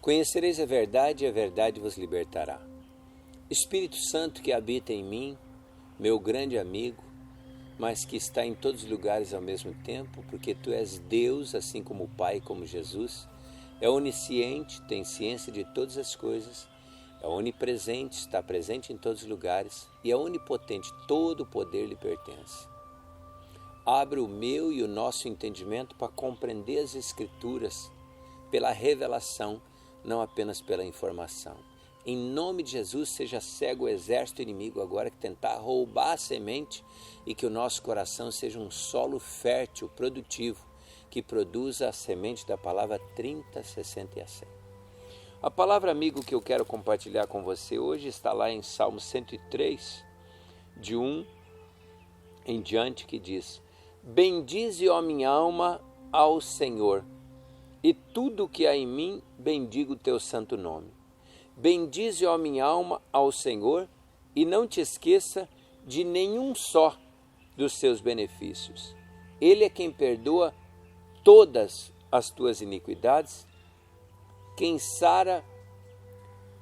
Conhecereis a verdade e a verdade vos libertará. Espírito Santo que habita em mim, meu grande amigo, mas que está em todos os lugares ao mesmo tempo, porque Tu és Deus, assim como o Pai e como Jesus, é onisciente, tem ciência de todas as coisas, é onipresente, está presente em todos os lugares e é onipotente, todo o poder lhe pertence. Abre o meu e o nosso entendimento para compreender as Escrituras pela revelação, não apenas pela informação. Em nome de Jesus, seja cego o exército inimigo agora que tentar roubar a semente e que o nosso coração seja um solo fértil, produtivo, que produza a semente da palavra 30, 60 e a 100. A palavra amigo que eu quero compartilhar com você hoje está lá em Salmo 103, de 1 em diante, que diz: Bendize, ó minha alma, ao Senhor, e tudo que há em mim bendiga o teu santo nome. Bendize, ó minha alma, ao Senhor, e não te esqueça de nenhum só dos seus benefícios. Ele é quem perdoa todas as tuas iniquidades, quem sara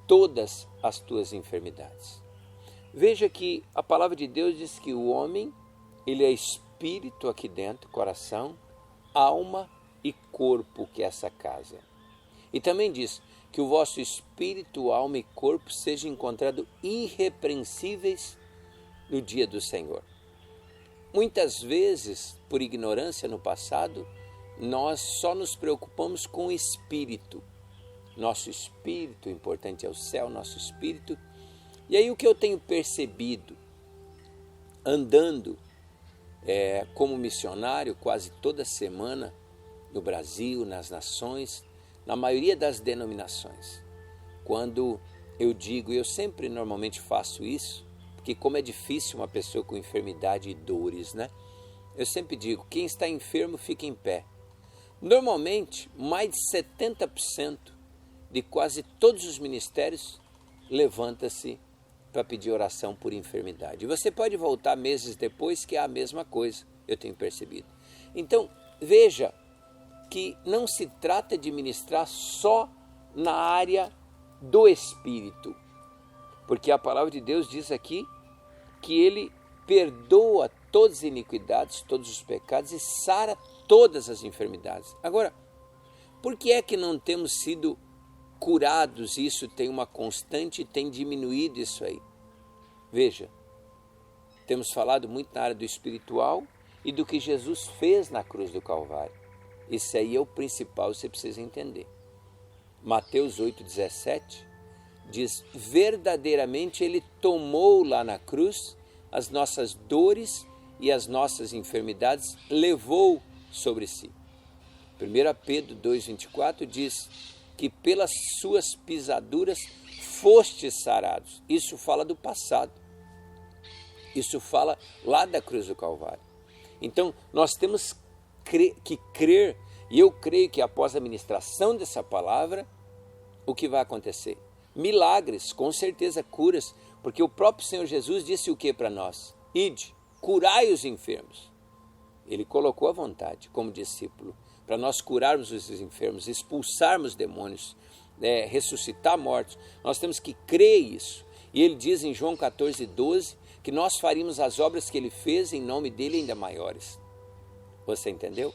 todas as tuas enfermidades. Veja que a palavra de Deus diz que o homem, ele é espírito aqui dentro, coração, alma e corpo, que é essa casa. E também diz que o vosso espírito, alma e corpo sejam encontrados irrepreensíveis no dia do Senhor. Muitas vezes, por ignorância no passado, nós só nos preocupamos com o espírito. Nosso espírito, o importante é o céu, nosso espírito. E aí o que eu tenho percebido, andando como missionário quase toda semana no Brasil, nas nações, na maioria das denominações, quando eu digo, eu sempre normalmente faço isso, porque como é difícil uma pessoa com enfermidade e dores, né? Eu sempre digo, quem está enfermo fica em pé. Normalmente, mais de 70% de quase todos os ministérios levanta-se para pedir oração por enfermidade. Você pode voltar meses depois que é a mesma coisa, eu tenho percebido. Então, veja que não se trata de ministrar só na área do Espírito, porque a palavra de Deus diz aqui que Ele perdoa todas as iniquidades, todos os pecados e sara todas as enfermidades. Agora, por que é que não temos sido curados? Isso tem uma constante e tem diminuído isso aí. Veja, temos falado muito na área do espiritual e do que Jesus fez na cruz do Calvário. Isso aí é o principal, você precisa entender. Mateus 8,17 diz, verdadeiramente Ele tomou lá na cruz as nossas dores e as nossas enfermidades, levou sobre si. 1 Pedro 2,24 diz que pelas suas pisaduras fostes sarados. Isso fala do passado. Isso fala lá da cruz do Calvário. Então, nós temos que crer, e eu creio que após a ministração dessa palavra, o que vai acontecer? Milagres, com certeza curas, porque o próprio Senhor Jesus disse o que para nós? Ide, curai os enfermos. Ele colocou a vontade como discípulo, para nós curarmos os enfermos, expulsarmos demônios, ressuscitar mortos. Nós temos que crer isso. E ele diz em João 14,12, que nós faríamos as obras que ele fez em nome dele ainda maiores. Você entendeu?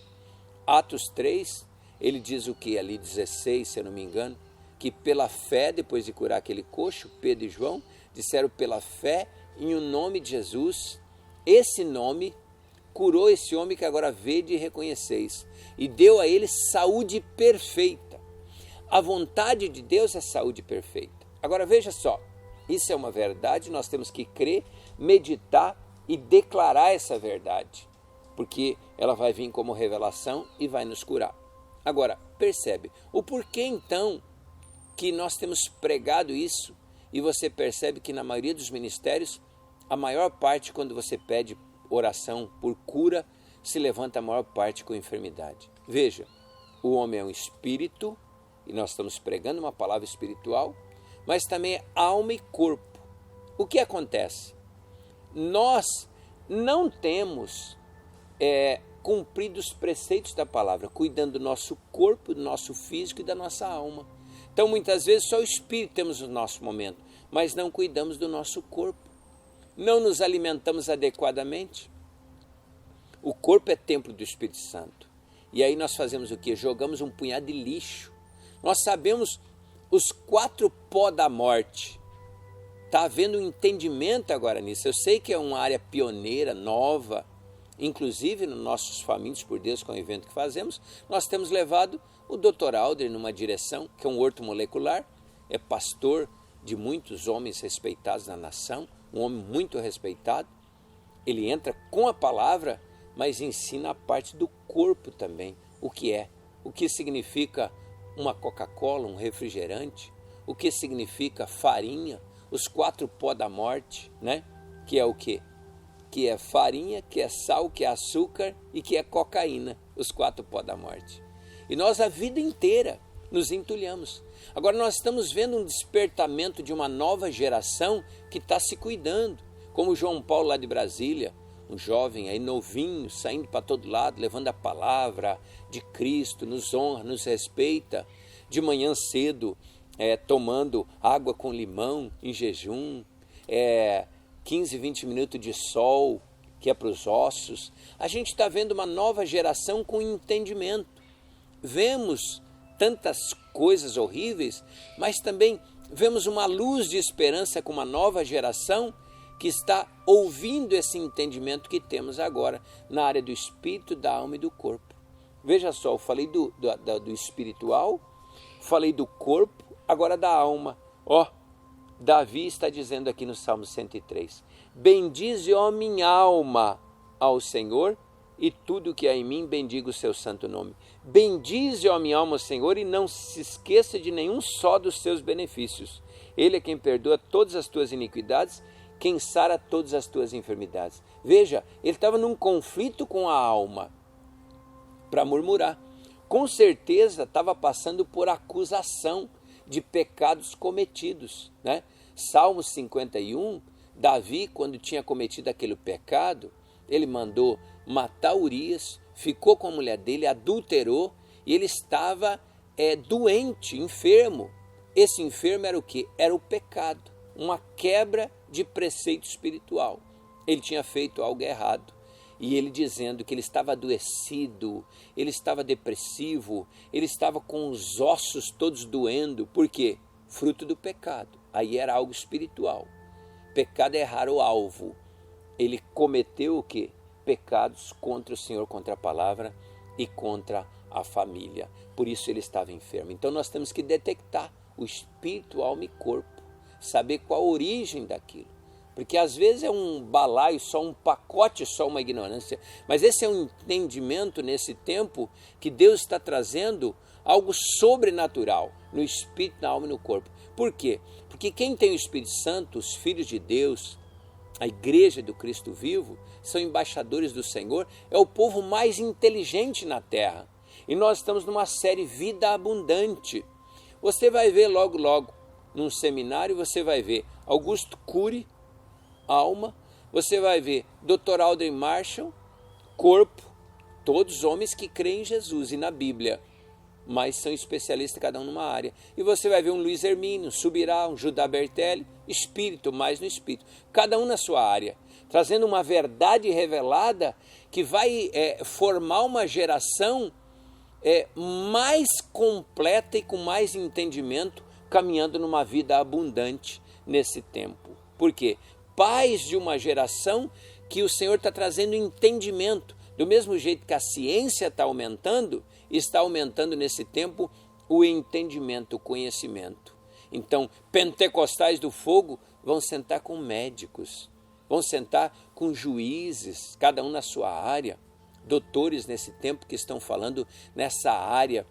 Atos 3, ele diz o que ali, 16, se eu não me engano, que pela fé, depois de curar aquele coxo, Pedro e João, disseram pela fé em o nome de Jesus, esse nome curou esse homem que agora vede e reconheceis, e deu a ele saúde perfeita. A vontade de Deus é saúde perfeita. Agora veja só, isso é uma verdade, nós temos que crer, meditar e declarar essa verdade, porque ela vai vir como revelação e vai nos curar. Agora, percebe, o porquê então que nós temos pregado isso e você percebe que na maioria dos ministérios, a maior parte, quando você pede oração por cura, se levanta a maior parte com enfermidade. Veja, o homem é um espírito, e nós estamos pregando uma palavra espiritual, mas também é alma e corpo. O que acontece? Nós não temos cumprido os preceitos da palavra, cuidando do nosso corpo, do nosso físico e da nossa alma. Então, muitas vezes, só o espírito temos o nosso momento, mas não cuidamos do nosso corpo. Não nos alimentamos adequadamente. O corpo é templo do Espírito Santo. E aí nós fazemos o quê? Jogamos um punhado de lixo. Nós sabemos os 4 pó da morte. Está havendo um entendimento agora nisso. Eu sei que é uma área pioneira, nova. Inclusive, nos nossos Famintos por Deus, com o evento que fazemos, nós temos levado o Dr. Alder numa direção, que é um ortomolecular, é pastor de muitos homens respeitados na nação, um homem muito respeitado. Ele entra com a palavra, mas ensina a parte do corpo também, o que significa uma Coca-Cola, um refrigerante, o que significa farinha, os 4 pó da morte, né? Que é o quê? Que é farinha, que é sal, que é açúcar e que é cocaína, os 4 pó da morte. E nós a vida inteira nos entulhamos. Agora nós estamos vendo um despertamento de uma nova geração que está se cuidando, como o João Paulo lá de Brasília, um jovem aí novinho, saindo para todo lado, levando a palavra de Cristo, nos honra, nos respeita, de manhã cedo, tomando água com limão em jejum, 15, 20 minutos de sol, que é para os ossos. A gente está vendo uma nova geração com entendimento. Vemos tantas coisas horríveis, mas também vemos uma luz de esperança com uma nova geração que está ouvindo esse entendimento que temos agora na área do espírito, da alma e do corpo. Veja só, eu falei do espiritual, falei do corpo, agora da alma. Davi está dizendo aqui no Salmo 103, bendize, ó minha alma, ao Senhor, e tudo que há em mim bendiga o seu santo nome. Bendize, ó minha alma, ao Senhor, e não se esqueça de nenhum só dos seus benefícios. Ele é quem perdoa todas as tuas iniquidades, quem sara todas as tuas enfermidades. Veja, ele estava num conflito com a alma para murmurar. Com certeza estava passando por acusação de pecados cometidos, né? Salmo 51, Davi, quando tinha cometido aquele pecado, ele mandou matar Urias, ficou com a mulher dele, adulterou, e ele estava doente, enfermo. Esse enfermo era o quê? Era o pecado, uma quebra de preceito espiritual. Ele tinha feito algo errado. E ele dizendo que ele estava adoecido, ele estava depressivo, ele estava com os ossos todos doendo. Por quê? Fruto do pecado. Aí era algo espiritual. Pecado é errar o alvo. Ele cometeu o quê? Pecados contra o Senhor, contra a palavra e contra a família. Por isso ele estava enfermo. Então nós temos que detectar o espírito, alma e corpo. Saber qual a origem daquilo. Porque às vezes é um balaio, só um pacote, só uma ignorância. Mas esse é um entendimento nesse tempo que Deus está trazendo algo sobrenatural no espírito, na alma e no corpo. Por quê? Porque quem tem o Espírito Santo, os filhos de Deus, a igreja do Cristo vivo, são embaixadores do Senhor, é o povo mais inteligente na terra. E nós estamos numa série Vida Abundante. Você vai ver logo, num seminário, você vai ver Augusto Cury, alma, você vai ver Dr. Alden Marshall, corpo, todos homens que creem em Jesus e na Bíblia, mas são especialistas cada um numa área. E você vai ver um Luiz Hermínio, um Subirá, um Judá Bertelli, espírito, mais no espírito, cada um na sua área, trazendo uma verdade revelada que vai formar uma geração mais completa e com mais entendimento, caminhando numa vida abundante nesse tempo. Por quê? Pais de uma geração que o Senhor está trazendo entendimento. Do mesmo jeito que a ciência está aumentando nesse tempo o entendimento, o conhecimento. Então, pentecostais do fogo vão sentar com médicos, vão sentar com juízes, cada um na sua área, doutores nesse tempo que estão falando nessa área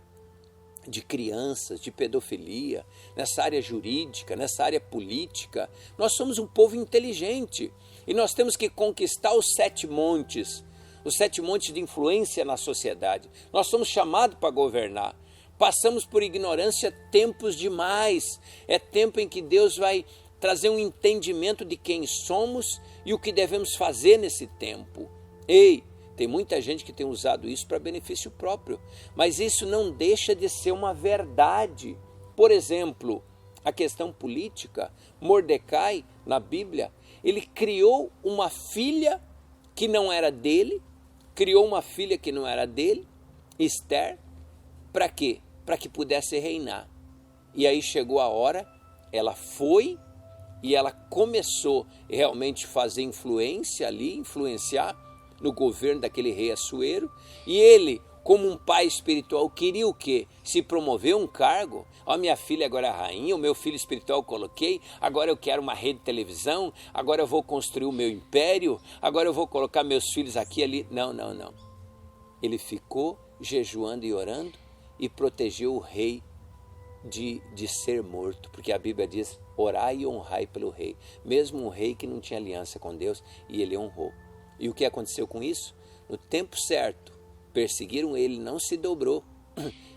de crianças, de pedofilia, nessa área jurídica, nessa área política. Nós somos um povo inteligente e nós temos que conquistar os 7 montes de influência na sociedade. Nós somos chamados para governar. Passamos por ignorância tempos demais. É tempo em que Deus vai trazer um entendimento de quem somos e o que devemos fazer nesse tempo. Tem muita gente que tem usado isso para benefício próprio, mas isso não deixa de ser uma verdade. Por exemplo, a questão política, Mordecai, na Bíblia, ele criou uma filha que não era dele, Esther, para quê? Para que pudesse reinar. E aí chegou a hora, ela foi e ela começou realmente a fazer influenciar no governo daquele rei Assuero, e ele, como um pai espiritual, queria o quê? Se promover um cargo. Ó, minha filha agora é rainha, o meu filho espiritual eu coloquei, agora eu quero uma rede de televisão, agora eu vou construir o meu império, agora eu vou colocar meus filhos aqui e ali. Não. Ele ficou jejuando e orando e protegeu o rei de ser morto, porque a Bíblia diz, orai e honrai pelo rei, mesmo um rei que não tinha aliança com Deus, e ele honrou. E o que aconteceu com isso? No tempo certo, perseguiram ele, não se dobrou,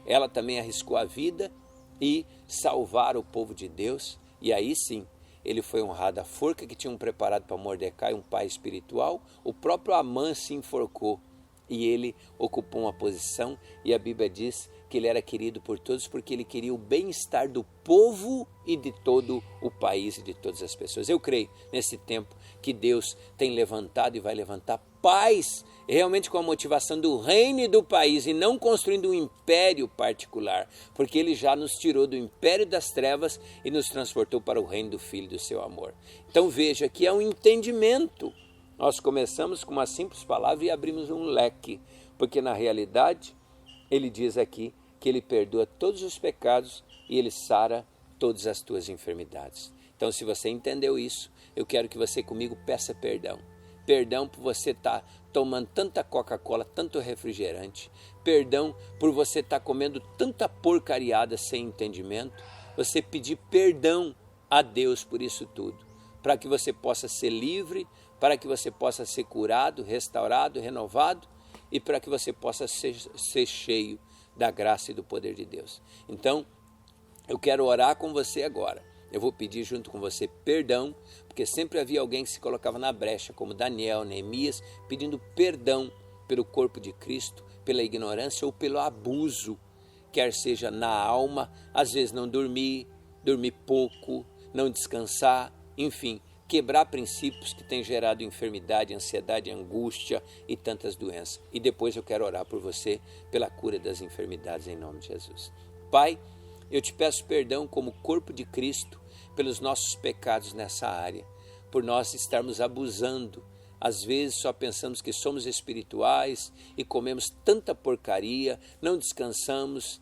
ela também arriscou a vida e salvaram o povo de Deus, e aí sim, ele foi honrado. A forca que tinham preparado para Mordecai, um pai espiritual, o próprio Amã se enforcou, e ele ocupou uma posição, e a Bíblia diz que ele era querido por todos, porque ele queria o bem-estar do povo e de todo o país e de todas as pessoas. Eu creio, nesse tempo, que Deus tem levantado e vai levantar pais, realmente com a motivação do reino e do país, e não construindo um império particular, porque ele já nos tirou do império das trevas e nos transportou para o reino do Filho do seu amor. Então veja que é um entendimento. Nós começamos com uma simples palavra e abrimos um leque, porque na realidade ele diz aqui que ele perdoa todos os pecados e ele sara todas as tuas enfermidades. Então, se você entendeu isso, eu quero que você comigo peça perdão. Perdão por você estar tomando tanta Coca-Cola, tanto refrigerante. Perdão por você estar comendo tanta porcariada sem entendimento. Você pedir perdão a Deus por isso tudo, para que você possa ser livre, para que você possa ser curado, restaurado, renovado, e para que você possa ser cheio da graça e do poder de Deus. Então, eu quero orar com você agora. Eu vou pedir junto com você perdão, porque sempre havia alguém que se colocava na brecha, como Daniel, Neemias, pedindo perdão pelo corpo de Cristo, pela ignorância ou pelo abuso, quer seja na alma, às vezes não dormir pouco, não descansar, enfim, quebrar princípios que têm gerado enfermidade, ansiedade, angústia e tantas doenças. E depois eu quero orar por você pela cura das enfermidades em nome de Jesus. Pai, eu te peço perdão como corpo de Cristo pelos nossos pecados nessa área, por nós estarmos abusando. Às vezes só pensamos que somos espirituais e comemos tanta porcaria, não descansamos,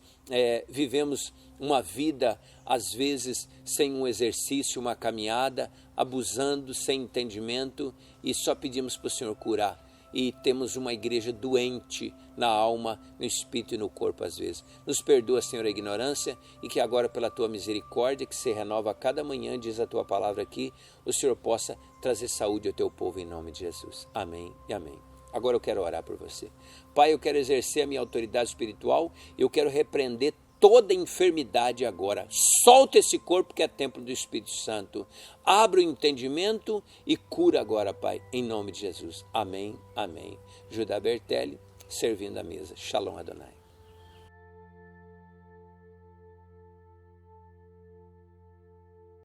vivemos uma vida, às vezes, sem um exercício, uma caminhada, abusando, sem entendimento, e só pedimos para o Senhor curar. E temos uma igreja doente na alma, no espírito e no corpo às vezes. Nos perdoa, Senhor, a ignorância, e que agora pela Tua misericórdia, que se renova a cada manhã, diz a Tua palavra aqui, o Senhor possa trazer saúde ao Teu povo em nome de Jesus. Amém e amém. Agora eu quero orar por você. Pai, eu quero exercer a minha autoridade espiritual, eu quero repreender toda enfermidade agora. Solta esse corpo que é templo do Espírito Santo. Abra o entendimento e cura agora, Pai, em nome de Jesus. Amém, amém. Judá Bertelli, servindo a mesa. Shalom Adonai.